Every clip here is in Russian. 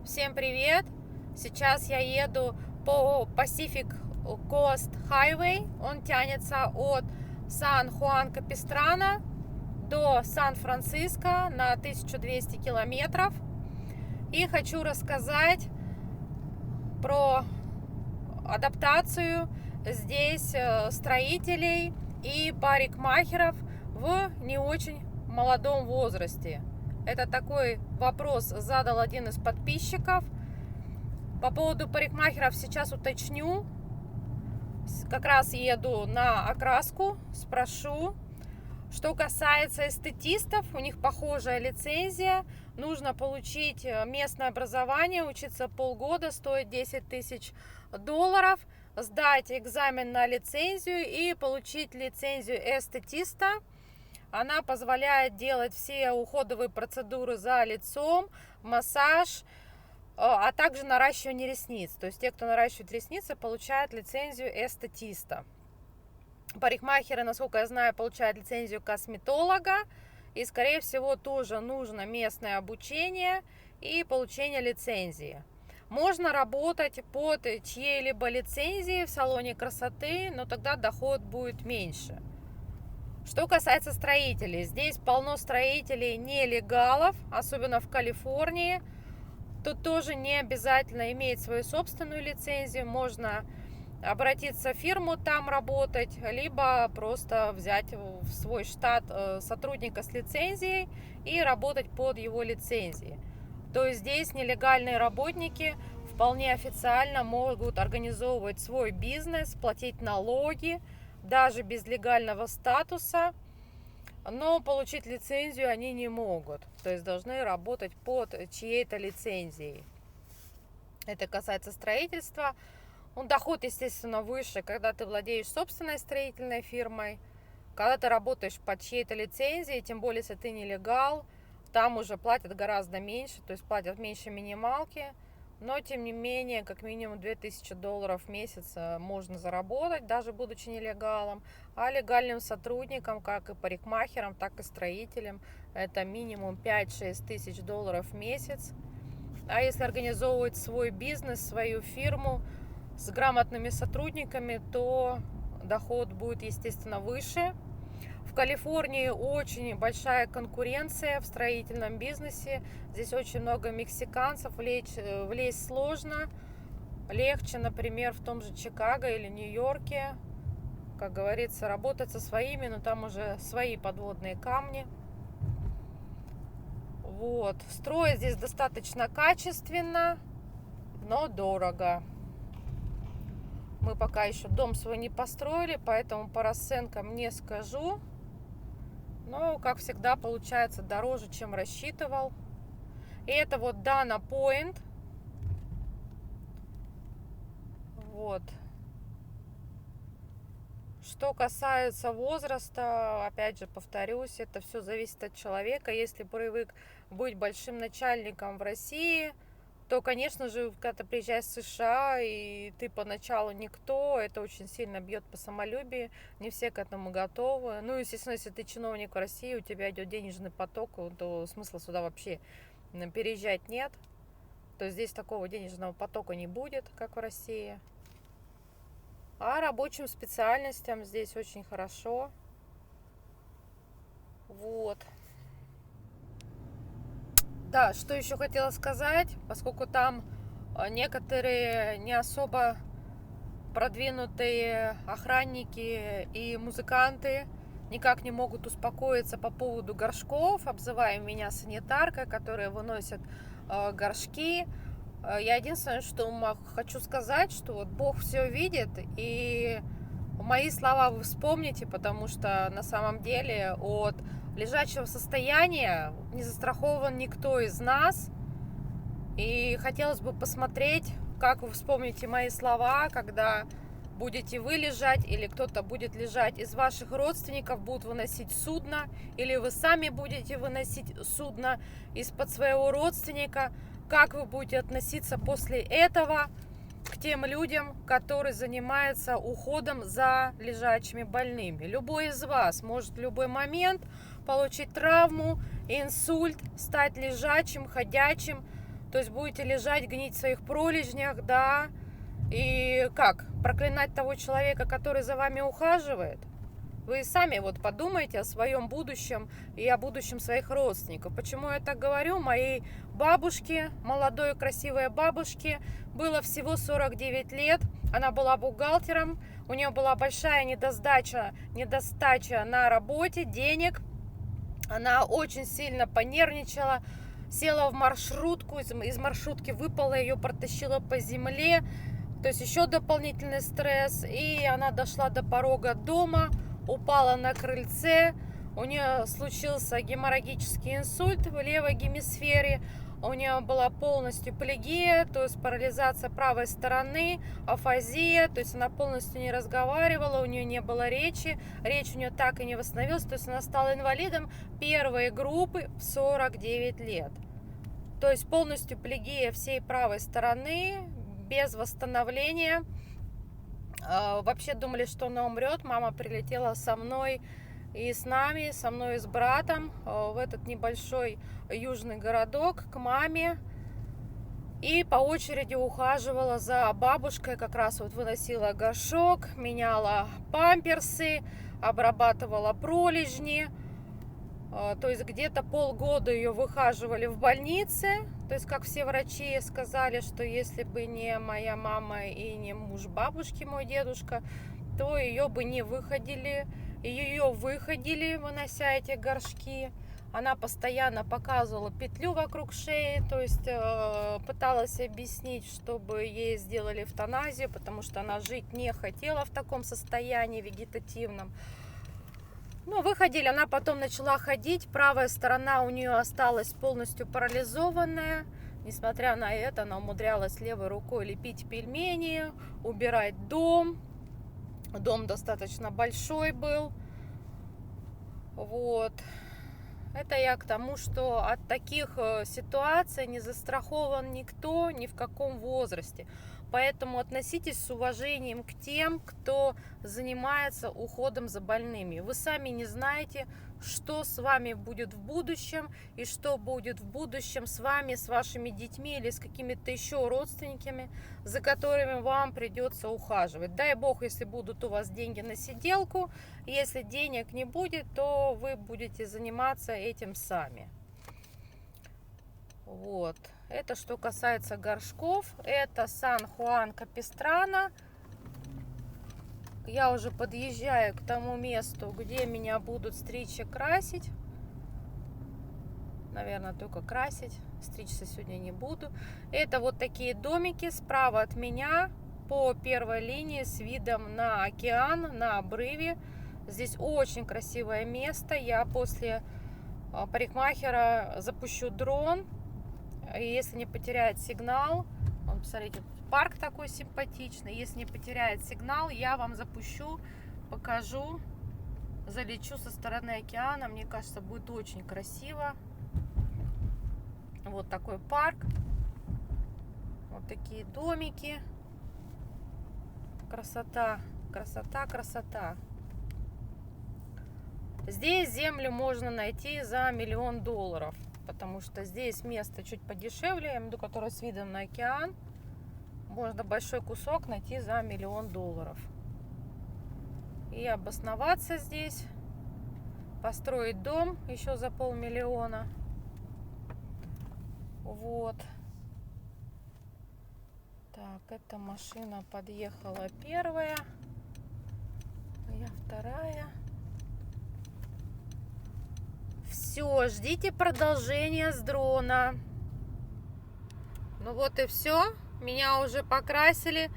Всем привет! Сейчас я еду по Pacific Coast Highway. Он тянется от Сан-Хуан-Капистрана до Сан-Франциско на 1200 километров. И хочу рассказать про адаптацию здесь строителей и парикмахеров в не очень молодом возрасте. Это такой вопрос задал один из подписчиков. По поводу парикмахеров сейчас уточню. Как раз еду на окраску, спрошу. Что касается эстетистов, у них похожая лицензия. Нужно получить местное образование, учиться полгода, стоит $10 000, сдать экзамен на лицензию и получить лицензию эстетиста. Она позволяет делать все уходовые процедуры за лицом, массаж, а также наращивание ресниц. То есть те, кто наращивает ресницы, получают лицензию эстетиста. Парикмахеры, насколько я знаю, получают лицензию косметолога. И, скорее всего, тоже нужно местное обучение и получение лицензии. Можно работать под чьей-либо лицензией в салоне красоты, но тогда доход будет меньше. Что касается строителей, здесь полно строителей нелегалов, особенно в Калифорнии. Тут тоже не обязательно иметь свою собственную лицензию, можно обратиться в фирму, там работать, либо просто взять в свой штат сотрудника с лицензией и работать под его лицензией. То есть здесь нелегальные работники вполне официально могут организовывать свой бизнес, платить налоги, даже без легального статуса, но получить лицензию они не могут. То есть должны работать под чьей-то лицензией. Это касается строительства. Доход, естественно, выше, когда ты владеешь собственной строительной фирмой. Когда ты работаешь под чьей-то лицензией, тем более, если ты нелегал, там уже платят гораздо меньше, то есть платят меньше минималки. Но, тем не менее, как минимум $2000 в месяц можно заработать, даже будучи нелегалом. А легальным сотрудникам, как и парикмахерам, так и строителям, это минимум 5-6 тысяч долларов в месяц. А если организовывать свой бизнес, свою фирму с грамотными сотрудниками, то доход будет, естественно, выше. В Калифорнии очень большая конкуренция в строительном бизнесе. Здесь очень много мексиканцев, влезть сложно. Легче, например, в том же Чикаго или Нью-Йорке. Как говорится, работать со своими, но там уже свои подводные камни. Вот. Строят здесь достаточно качественно, но дорого. Мы пока еще дом свой не построили, поэтому по расценкам не скажу. Но, как всегда, получается дороже, чем рассчитывал. И это вот Dana Point. Вот. Что касается возраста, опять же повторюсь, это все зависит от человека. Если привык быть большим начальником в России, то, конечно же, когда ты приезжаешь в США, и ты поначалу никто, это очень сильно бьет по самолюбию, не все к этому готовы. Ну, естественно, если ты чиновник в России, у тебя идет денежный поток, то смысла сюда вообще переезжать нет. То есть здесь такого денежного потока не будет, как в России. А рабочим специальностям здесь очень хорошо. Вот. Да, что еще хотела сказать, поскольку там некоторые не особо продвинутые охранники и музыканты никак не могут успокоиться по поводу горшков, обзывая меня санитаркой, которые выносят горшки. Я единственное, что хочу сказать, что вот Бог все видит, и мои слова вы вспомните, потому что на самом деле от лежачего состояния не застрахован никто из нас. И хотелось бы посмотреть, как вы вспомните мои слова, когда будете вы лежать или кто-то будет лежать из ваших родственников, будут выносить судно, или вы сами будете выносить судно из-под своего родственника. Как вы будете относиться после этого к тем людям, которые занимаются уходом за лежачими больными? Любой из вас может в любой момент получить травму, инсульт, стать лежачим, ходячим. То есть будете лежать, гнить в своих пролежнях, да, и как? Проклинать того человека, который за вами ухаживает? Вы сами вот подумайте о своем будущем и о будущем своих родственников. Почему я так говорю? Моей бабушке, молодой красивой бабушке, было всего 49 лет. Она была бухгалтером, у нее была большая недостача на работе, денег. Она очень сильно понервничала, села в маршрутку, из маршрутки выпала, ее протащила по земле. То есть еще дополнительный стресс. И она дошла до порога дома, упала на крыльце, у нее случился геморрагический инсульт в левой гемисфере, у нее была полностью плегия, то есть парализация правой стороны, афазия, то есть она полностью не разговаривала, у нее не было речи, речь у нее так и не восстановилась, то есть она стала инвалидом первой группы в 49 лет. То есть полностью плегия всей правой стороны, без восстановления. Вообще думали, что она умрет. Мама прилетела со мной и с нами, со мной и с братом в этот небольшой южный городок к маме. И по очереди ухаживала за бабушкой, как раз вот выносила горшок, меняла памперсы, обрабатывала пролежни. То есть где-то полгода ее выхаживали в больнице. То есть, как все врачи сказали, что если бы не моя мама и не муж бабушки, мой дедушка, то ее бы не выходили. Ее выходили, вынося эти горшки. Она постоянно показывала петлю вокруг шеи, то есть пыталась объяснить, чтобы ей сделали эвтаназию, потому что она жить не хотела в таком состоянии вегетативном. Ну, выходили, она потом начала ходить, правая сторона у нее осталась полностью парализованная. Несмотря на это, она умудрялась левой рукой лепить пельмени, убирать дом. Дом достаточно большой был. Вот. Это я к тому, что от таких ситуаций не застрахован никто ни в каком возрасте. Поэтому относитесь с уважением к тем, кто занимается уходом за больными. Вы сами не знаете, что с вами будет в будущем и что будет в будущем с вами, с вашими детьми или с какими-то еще родственниками, за которыми вам придется ухаживать. Дай бог, если будут у вас деньги на сиделку. Если денег не будет, то вы будете заниматься этим сами. Вот. Это что касается горшков. Это Сан-Хуан Капистрано. Я уже подъезжаю к тому месту, где меня будут стричь и красить. Наверное, только красить. Стричься сегодня не буду. Это вот такие домики справа от меня по первой линии с видом на океан, на обрыве. Здесь очень красивое место. Я после парикмахера запущу дрон. И если не потеряет сигнал, вот, посмотрите, парк такой симпатичный. Если не потеряет сигнал, я вам запущу, покажу, залечу со стороны океана. Мне кажется, будет очень красиво. Вот такой парк. Вот такие домики. Красота, красота, красота. Здесь землю можно найти за $1 миллион. Потому что здесь место чуть подешевле, я имею в виду, которое с видом на океан. Можно большой кусок найти за $1 миллион. И обосноваться здесь, построить дом еще за $500 000. Вот. Так, эта машина подъехала первая, а я вторая. Все, ждите продолжения с дрона. Ну вот и все. Меня уже покрасили.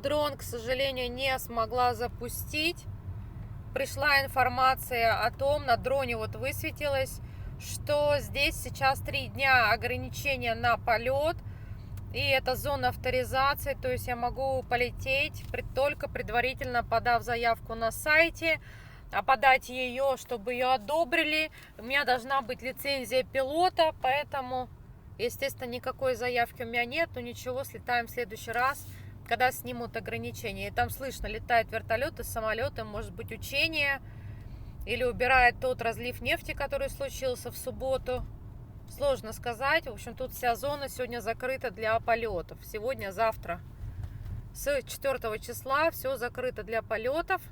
Дрон, к сожалению, не смогла запустить. Пришла информация о том, на дроне вот высветилось, что здесь сейчас 3 дня ограничения на полет. И это зона авторизации. То есть я могу полететь, только предварительно подав заявку на сайте. А подать ее, чтобы ее одобрили, у меня должна быть лицензия пилота, поэтому, естественно, никакой заявки у меня нет, но ничего, слетаем в следующий раз, когда снимут ограничения. И там слышно, летают вертолеты, самолеты, может быть учение, или убирает тот разлив нефти, который случился в субботу. Сложно сказать. В общем, тут вся зона сегодня закрыта для полетов. Сегодня, завтра. С 4 числа все закрыто для полетов.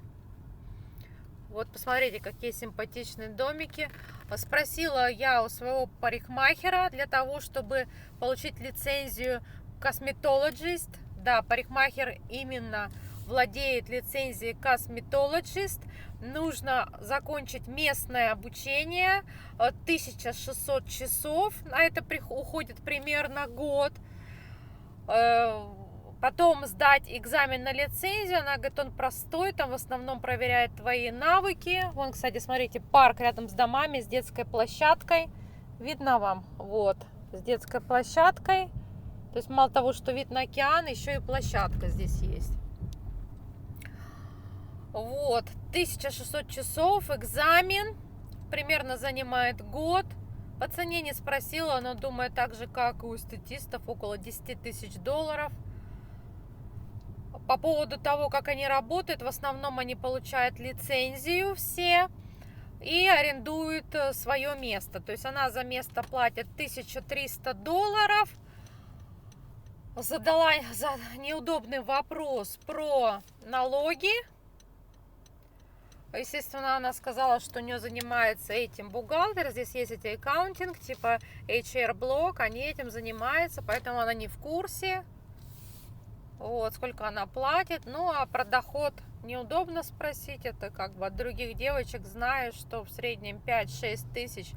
Вот, посмотрите, какие симпатичные домики. Спросила я у своего парикмахера для того, чтобы получить лицензию Cosmetologist. Да, парикмахер именно владеет лицензией Cosmetologist. Нужно закончить местное обучение, 1600 часов. На это уходит примерно год. Потом сдать экзамен на лицензию. Она говорит, он простой, там в основном проверяет твои навыки. Вон, кстати, смотрите, парк рядом с домами, с детской площадкой. Видно вам? Вот, с детской площадкой. То есть мало того, что вид на океан, еще и площадка здесь есть. Вот, 1600 часов, экзамен. Примерно занимает год. По цене не спросила, но думаю, так же, как и у эстетистов, около 10 тысяч долларов. По поводу того, как они работают, в основном они получают лицензию все и арендуют свое место. То есть она за место платит 1300 долларов. Задала неудобный вопрос про налоги. Естественно, она сказала, что у нее занимается этим бухгалтер. Здесь есть эти аккаунтинг, типа HR-блок, они этим занимаются, поэтому она не в курсе. Вот, сколько она платит. Ну, а про доход неудобно спросить. Это как бы от других девочек знаю, что в среднем 5-6 тысяч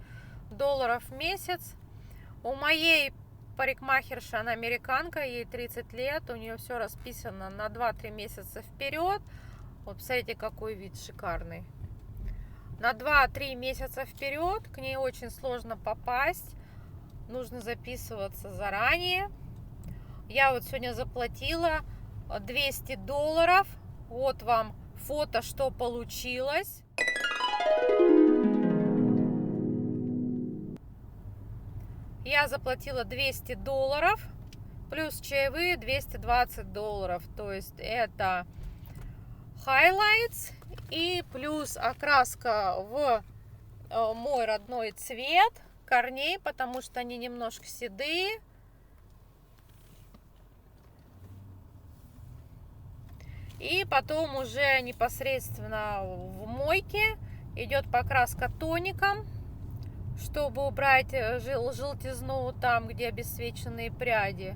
долларов в месяц. У моей парикмахерши, она американка, ей 30 лет. У нее все расписано на 2-3 месяца вперед. Вот, посмотрите, какой вид шикарный. На 2-3 месяца вперед. К ней очень сложно попасть. Нужно записываться заранее. Я вот сегодня заплатила 200 долларов. Вот вам фото, что получилось. Я заплатила 200 долларов. Плюс чаевые 220 долларов. То есть это highlights и плюс окраска в мой родной цвет корней, потому что они немножко седые. И потом уже непосредственно в мойке идет покраска тоником, чтобы убрать желтизну там, где обесцвеченные пряди.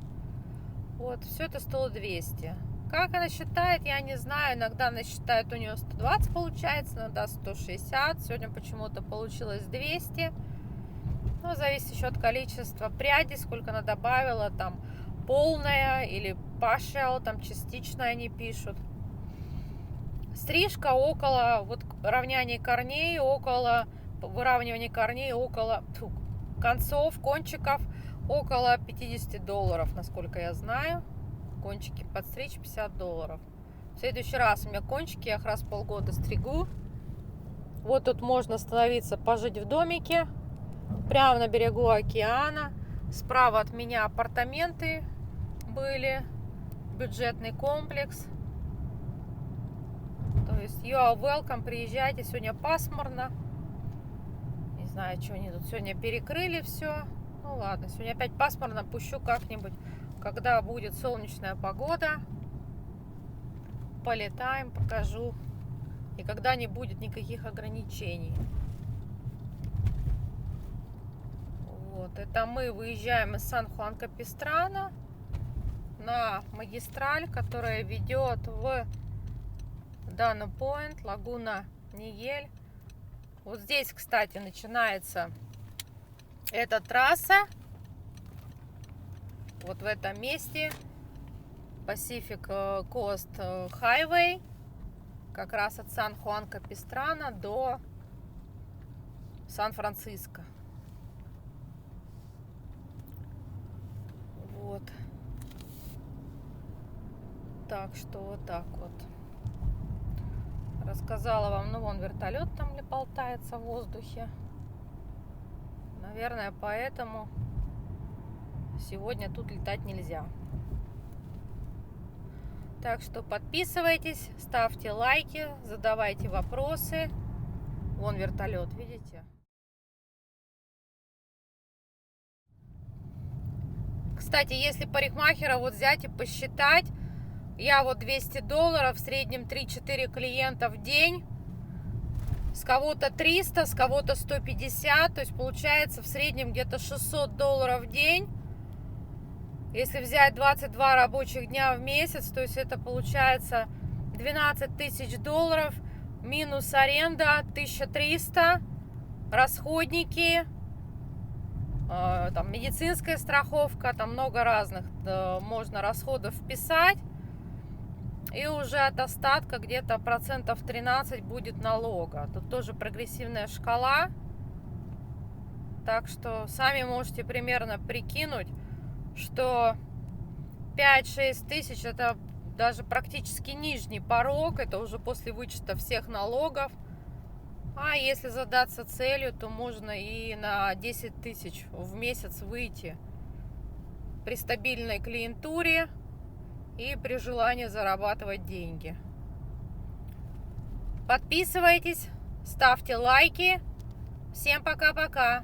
Вот, все это стоило 200. Как она считает, я не знаю. Иногда она считает, у нее 120 получается, иногда 160. Сегодня почему-то получилось 200. Ну, зависит еще от количества прядей, сколько она добавила. Там полная или partial, там частичная они пишут. Стрижка около вот равняния корней, около выравнивания корней, около концов, кончиков, около 50 долларов, насколько я знаю. Кончики подстричь 50 долларов. В следующий раз у меня кончики, я их раз в полгода стригу. Вот тут можно остановиться, пожить в домике, прямо на берегу океана. Справа от меня апартаменты были, бюджетный комплекс. То есть you are welcome, приезжайте. Сегодня пасмурно. Не знаю, что они тут сегодня перекрыли все. Ну ладно, сегодня опять пасмурно. Пущу как-нибудь, когда будет солнечная погода. Полетаем, покажу. И когда не будет никаких ограничений. Вот, это мы выезжаем из Сан-Хуан-Капистрано на магистраль, которая ведет в Дано-Пойнт, Лагуна Ньель. Вот здесь, кстати, начинается эта трасса. Вот в этом месте Pacific Coast Highway. Как раз от Сан-Хуан-Капистрано до Сан-Франциско. Вот. Так что вот так вот. Рассказала вам, ну вон вертолет там болтается в воздухе. Наверное, поэтому сегодня тут летать нельзя. Так что подписывайтесь, ставьте лайки, задавайте вопросы. Вон вертолет, видите? Кстати, если парикмахера вот взять и посчитать, я вот $200, в среднем 3-4 клиента в день, с кого-то 300, с кого-то 150, то есть получается в среднем где-то $600 в день. Если взять 22 рабочих дня в месяц, то есть это получается $12 000, минус аренда 1300, расходники, там медицинская страховка, там много разных можно расходов вписать. И уже от остатка где-то процентов 13 будет налога. Тут тоже прогрессивная шкала. Так что сами можете примерно прикинуть, что 5-6 тысяч это даже практически нижний порог. Это уже после вычета всех налогов. А если задаться целью, то можно и на 10 тысяч в месяц выйти при стабильной клиентуре и при желании зарабатывать деньги. Подписывайтесь, ставьте лайки. Всем пока-пока!